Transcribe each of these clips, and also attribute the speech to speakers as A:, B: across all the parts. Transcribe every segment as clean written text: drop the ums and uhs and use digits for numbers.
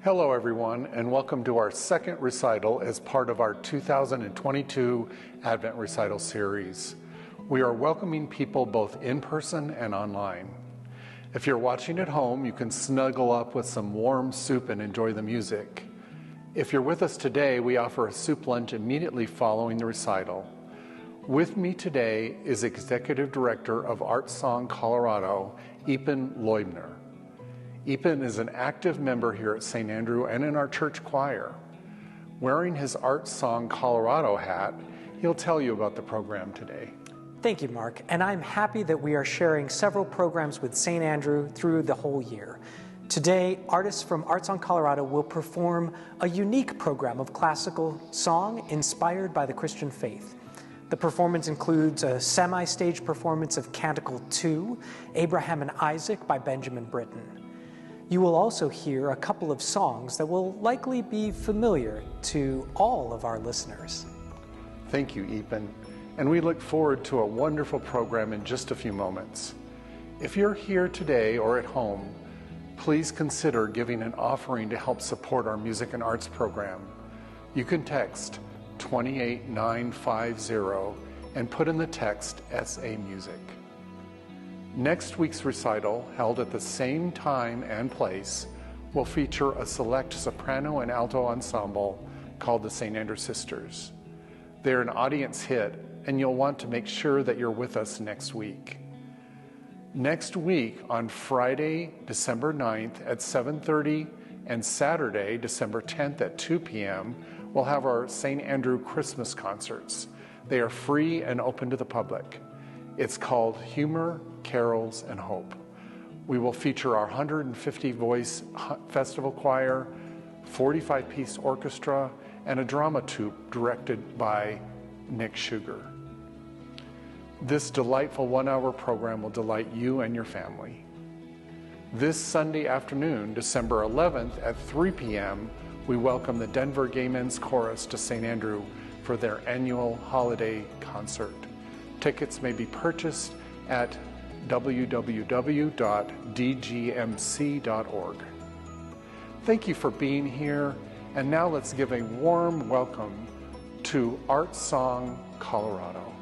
A: Hello everyone, and welcome to our second recital as part of our 2022 Advent Recital series. We are welcoming people both in person and online. If you're watching at home, you can snuggle up with some warm soup and enjoy the music. If you're with us today, we offer a soup lunch immediately following the recital. With me today is Executive Director of Art Song Colorado, Epen Leubner. Epen is an active member here at St. Andrew and in our church choir. Wearing his Art Song Colorado hat, he'll tell you about the program today.
B: Thank you, Mark, and I'm happy that we are sharing several programs with St. Andrew through the whole year. Today, artists from Art Song Colorado will perform a unique program of classical song inspired by the Christian faith. The performance includes a semi-stage performance of Canticle 2, Abraham and Isaac by Benjamin Britten. You will also hear a couple of songs that will likely be familiar to all of our listeners.
A: Thank you, Epen, and we look forward to a wonderful program in just a few moments. If you're here today or at home, please consider giving an offering to help support our music and arts program. You can text 28950 and put in the text SA Music. Next week's recital, held at the same time and place, will feature a select soprano and alto ensemble called the St. Andrew Sisters. They're an audience hit, and you'll want to make sure that you're with us next week. Next week, on Friday, December 9th at 7:30 and Saturday, December 10th at 2 p.m., we'll have our St. Andrew Christmas concerts. They are free and open to the public. It's called Humor, Carols, and Hope. We will feature our 150-voice festival choir, 45-piece orchestra, and a drama troupe directed by Nick Sugar. This delightful one-hour program will delight you and your family. This Sunday afternoon, December 11th at 3 p.m., we welcome the Denver Gay Men's Chorus to St. Andrew for their annual holiday concert. Tickets may be purchased at www.dgmc.org. Thank you for being here, and now let's give a warm welcome to Art Song Colorado.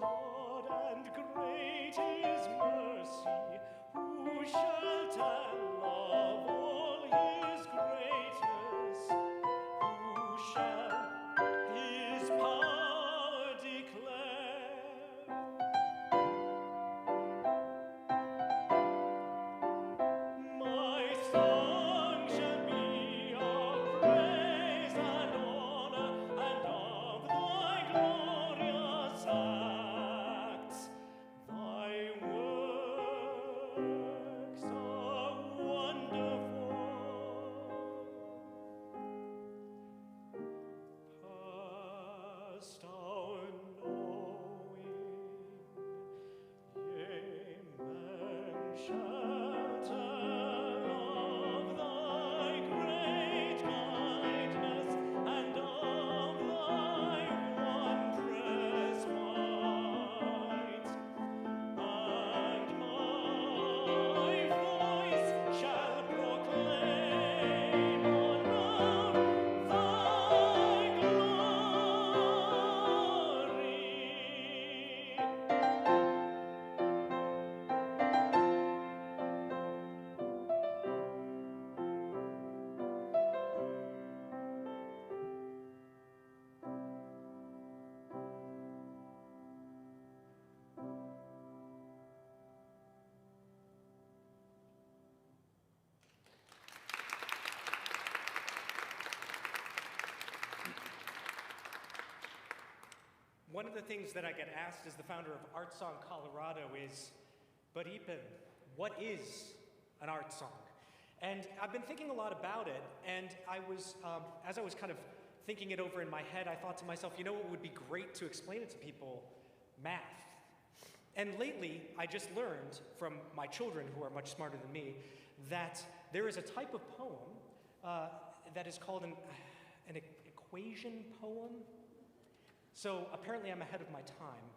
C: God and great His mercy, who shall tell of all His greatness? Who shall His power declare? My song shall be of praise and honor and of Thy glorious acts.
D: One of the things that I get asked as the founder of Art Song Colorado is, but Ethan, what is an art song? And I've been thinking a lot about it, and I was, as I was kind of thinking it over in my head, I thought to myself, you know what would be great to explain it to people? Math. And lately, I just learned from my children, who are much smarter than me, that there is a type of poem that is called an equation poem. So apparently I'm ahead of my time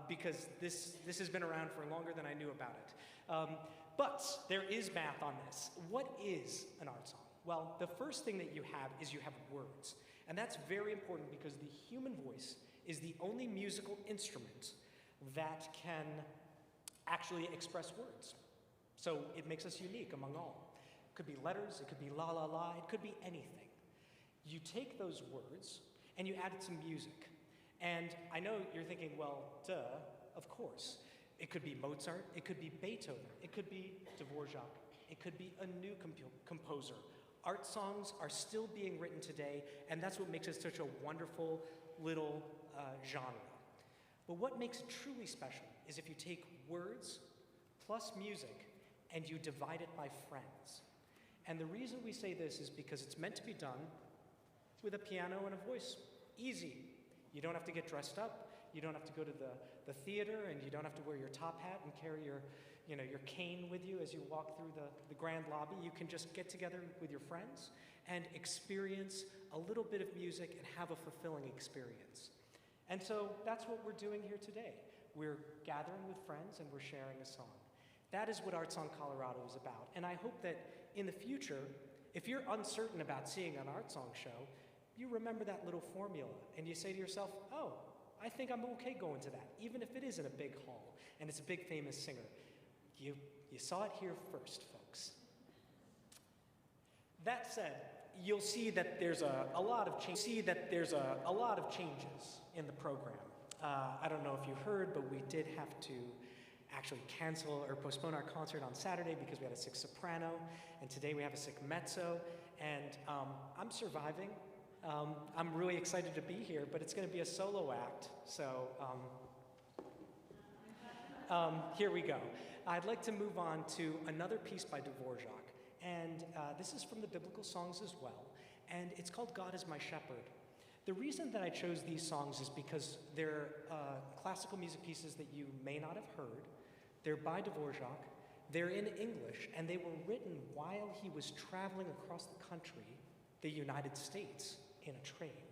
D: because this has been around for longer than I knew about it. But there is math on this. What is an art song? Well, the first thing that you have is you have words. And that's very important because the human voice is the only musical instrument that can actually express words. So it makes us unique among all. It could be letters, it could be la la la, it could be anything. You take those words and you add some music. And I know you're thinking, well, duh, of course. It could be Mozart, it could be Beethoven, it could be Dvorak, it could be a new composer. Art songs are still being written today, and that's what makes it such a wonderful little genre. But what makes it truly special is if you take words plus music and you divide it by friends. And the reason we say this is because it's meant to be done with a piano and a voice. Easy. You don't have to get dressed up. You don't have to go to the theater, and you don't have to wear your top hat and carry your cane with you as you walk through the grand lobby. You can just get together with your friends and experience a little bit of music and have a fulfilling experience. And so that's what we're doing here today. We're gathering with friends and we're sharing a song. That is what Art Song Colorado is about. And I hope that in the future, if you're uncertain about seeing an art song show, you remember that little formula and you say to yourself, oh, I think I'm okay going to that, even if it is in a big hall and it's a big famous singer. You saw it here first, folks. That said, you'll see that there's a lot of changes in the program. I don't know if you heard, but we did have to actually cancel or postpone our concert on Saturday because we had a sick soprano, and today we have a sick mezzo, and I'm surviving. I'm really excited to be here, but it's going to be a solo act, so here we go. I'd like to move on to another piece by Dvorak, and this is from the biblical songs as well, and it's called God is My Shepherd. The reason that I chose these songs is because they're classical music pieces that you may not have heard. They're by Dvorak, they're in English, and they were written while he was traveling across the country, the United States, in a train.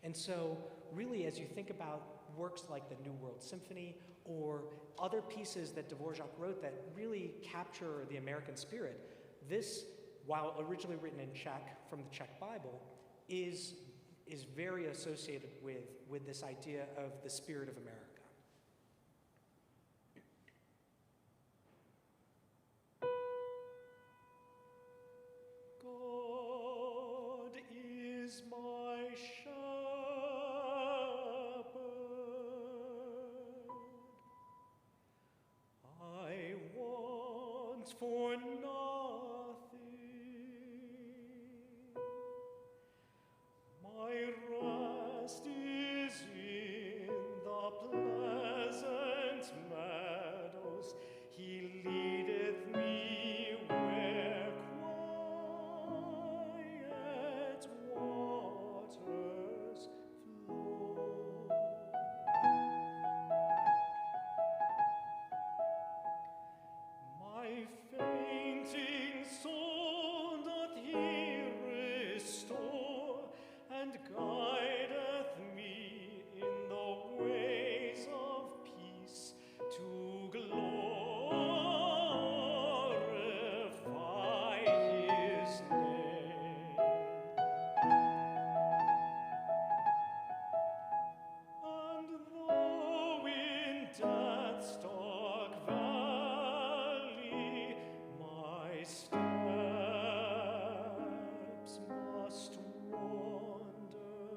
D: And so really, as you think about works like the New World Symphony or other pieces that Dvorak wrote that really capture the American spirit, this, while originally written in Czech from the Czech Bible, is very associated with this idea of the spirit of America.
C: God is my shepherd, I want for nothing. My rest is in the pleasant meadows. He leadeth me where quiet waters flow. My fainting soul doth he restore, and guideth me in the ways of peace to glorify his name. And though in death's dark valley my steps must wander,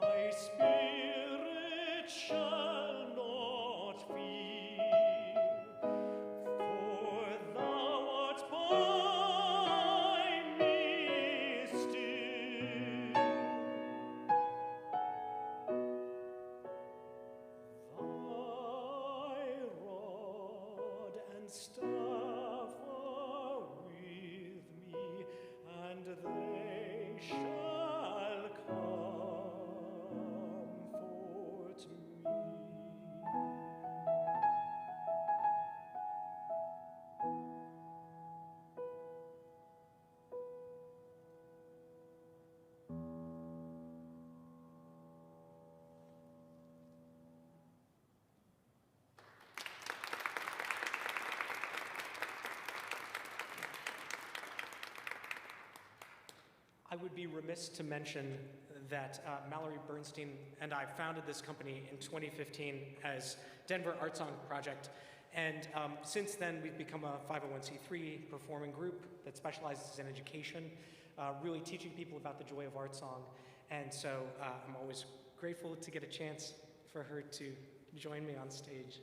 C: my spirit shall not fear, for thou art by me still. staff are with me, and they shall comfort me.
D: I would be remiss to mention that Mallory Bernstein and I founded this company in 2015 as Denver Art Song Project. And since then, we've become a 501c3 performing group that specializes in education, really teaching people about the joy of art song. And so I'm always grateful to get a chance for her to join me on stage.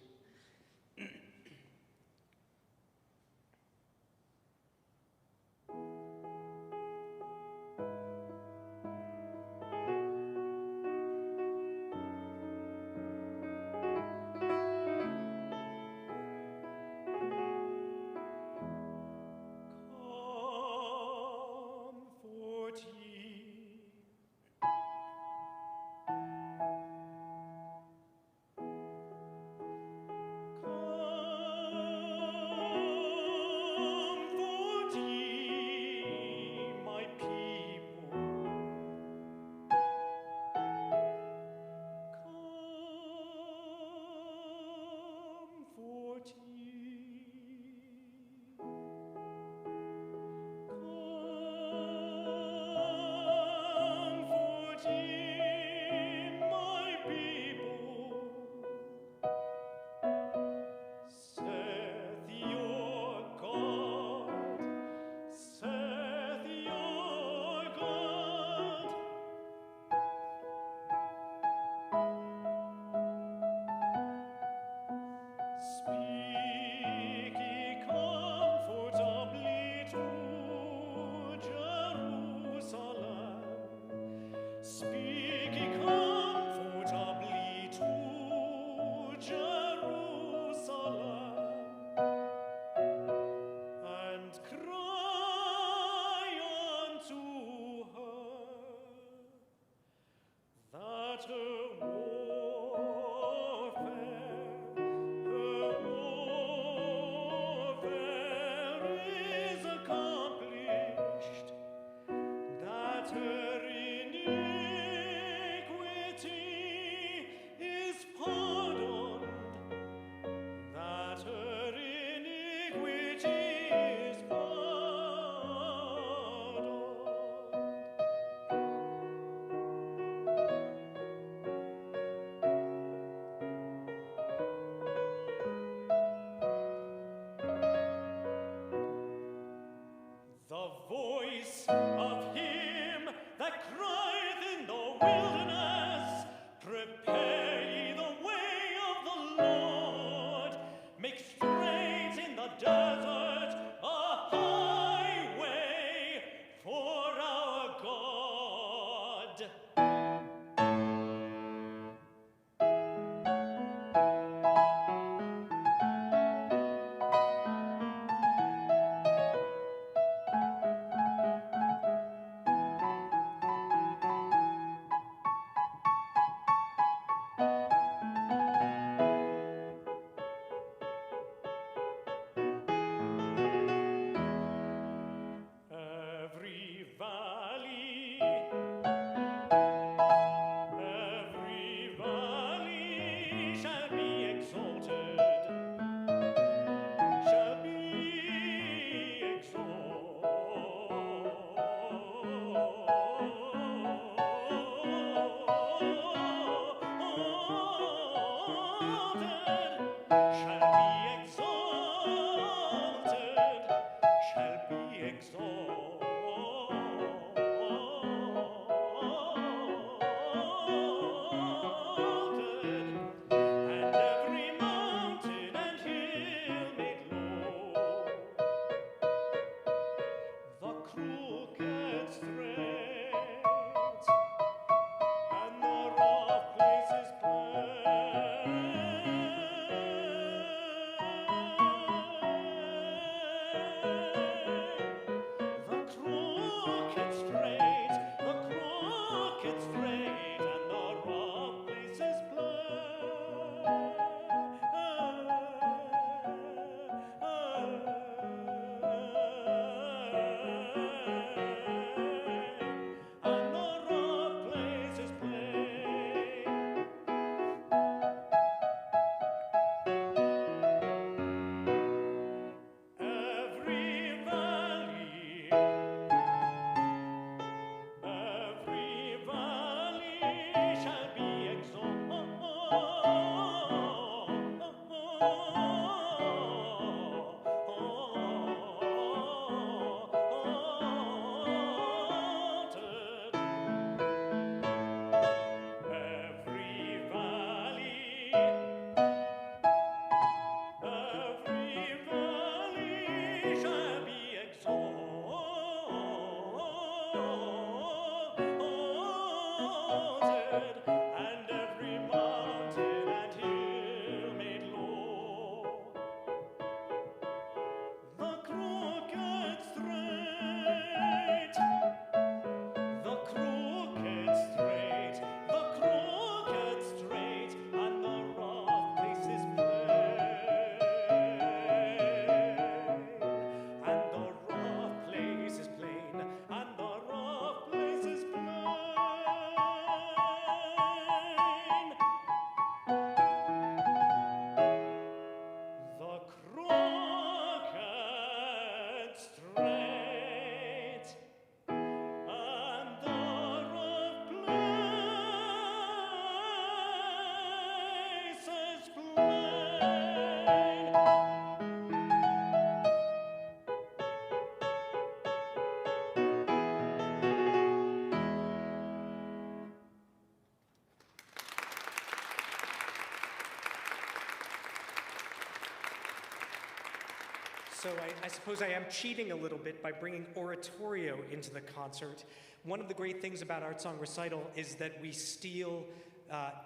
D: So I suppose I am cheating a little bit by bringing oratorio into the concert. One of the great things about Art Song Recital is that we steal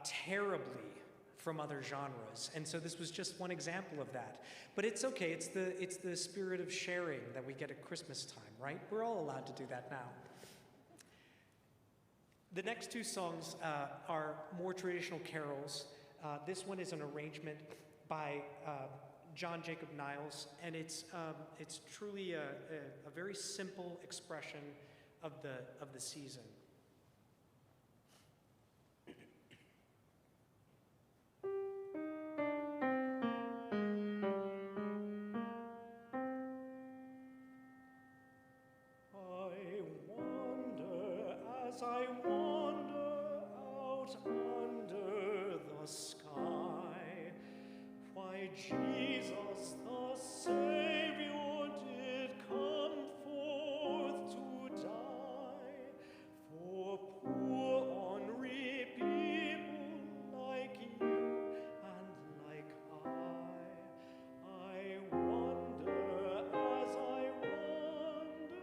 D: terribly from other genres. And so this was just one example of that. But it's okay, it's the spirit of sharing that we get at Christmas time, right? We're all allowed to do that now. The next two songs are more traditional carols. This one is an arrangement by John Jacob Niles, and it's truly a very simple expression of the season.
C: As I wander out under the sky, why Jesus the Savior did come forth to die for poor unreal people like you and like I wonder as I wander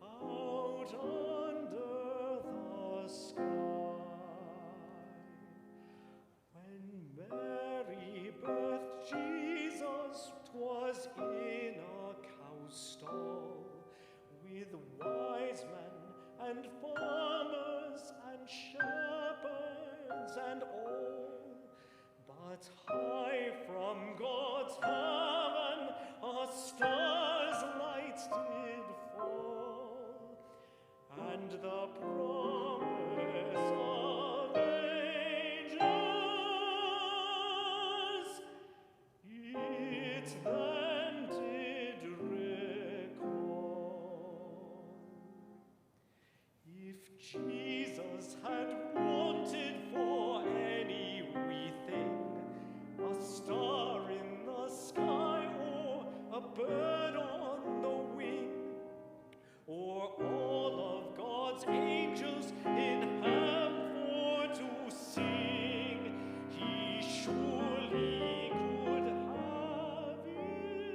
C: out under the sky. When Mary birthed Jesus, 'twas in a cow stall, with wise men and farmers and shepherds and all. But high from God's heaven a star's light did fall, and the promise of angels it then did recall. If Jesus had wanted for any wee thing, a star in the sky or a bird on the wing, or all of God's angels in heaven for to sing, he surely could have it,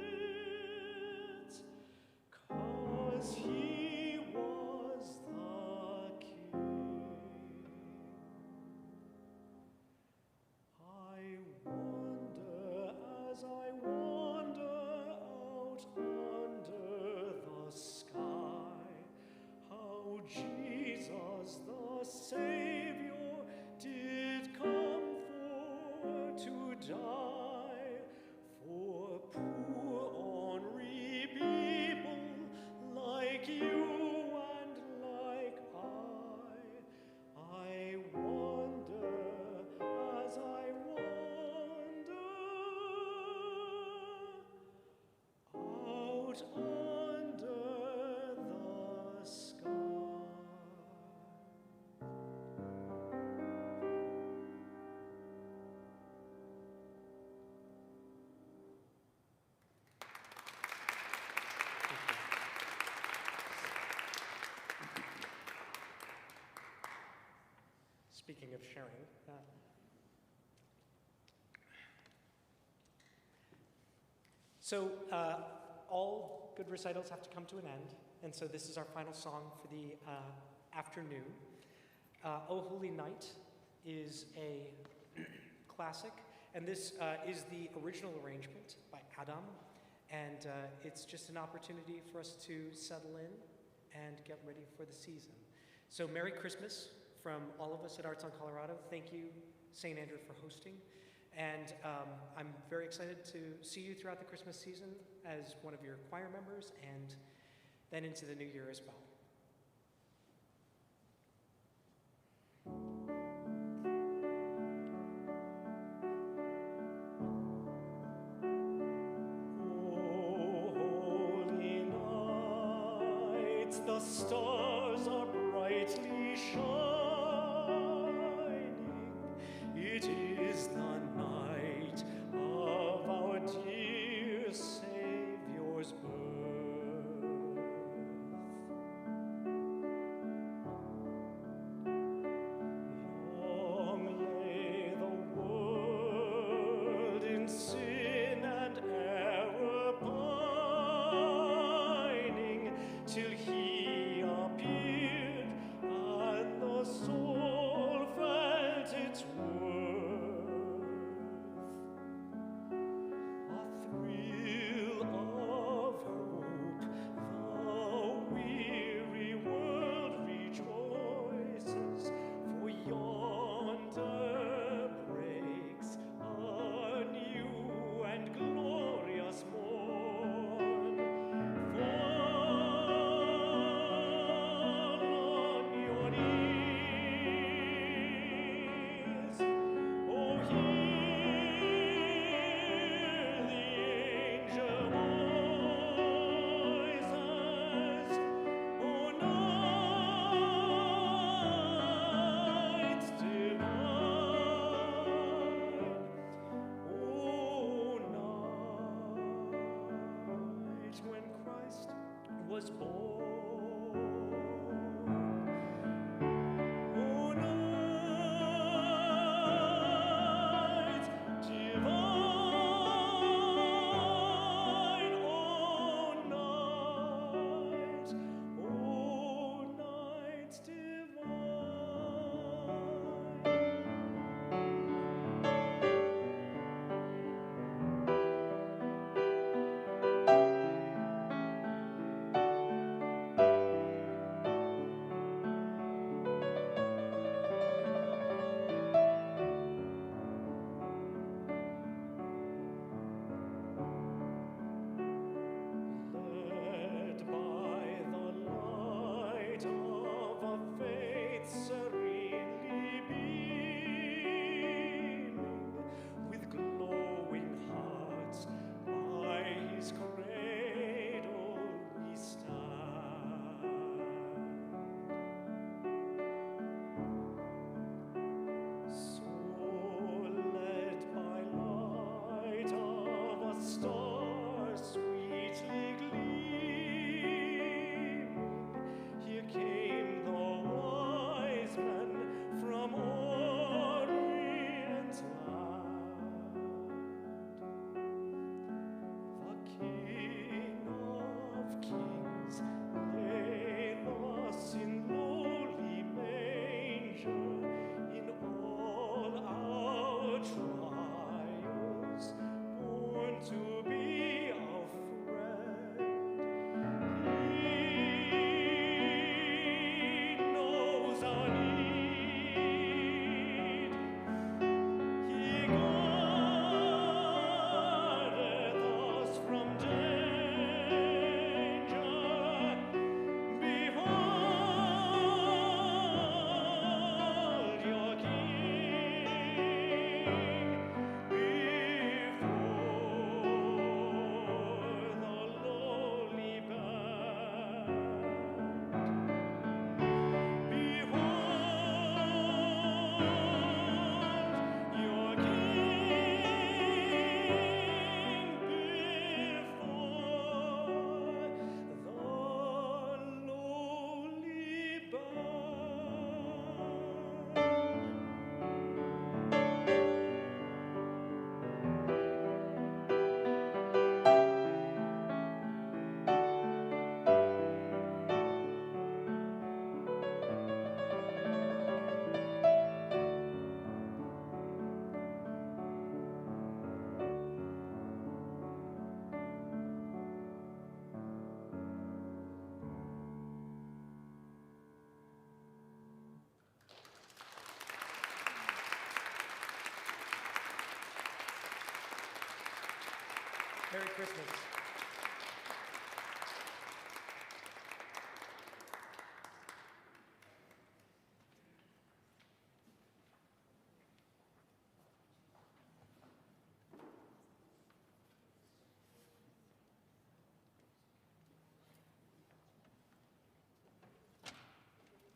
C: 'cause he was the king. I wonder as I wander out under the sky, how Jesus the Savior did come for to die for poor ornery people like you and like I wonder as I wander out under the sky.
D: Speaking of sharing, all good recitals have to come to an end, and so this is our final song for the afternoon. O Holy Night is a classic, and this is the original arrangement by Adam, and it's just an opportunity for us to settle in and get ready for the season. So Merry Christmas from all of us at Arts on Colorado. Thank you, St. Andrew, for hosting. And I'm very excited to see you throughout the Christmas season as one of your choir members and then into the new year as well.
C: O holy night, the stars are brightly shining. It is the night of our dear Savior's birth. Long lay the world in sin and error, was born. O night divine, O night led by the light of a faith serenely beaming, with glowing hearts by his cradle we stand. So led by light of a star sweetly gleaming, here came the wise men from Orient land. The King of Kings lay thus in lowly manger, in all our trials, born to be our friend. He knows our need. He guardeth us from danger. Behold your King before the lowly band. Behold your King before the lowly band.
D: Merry Christmas.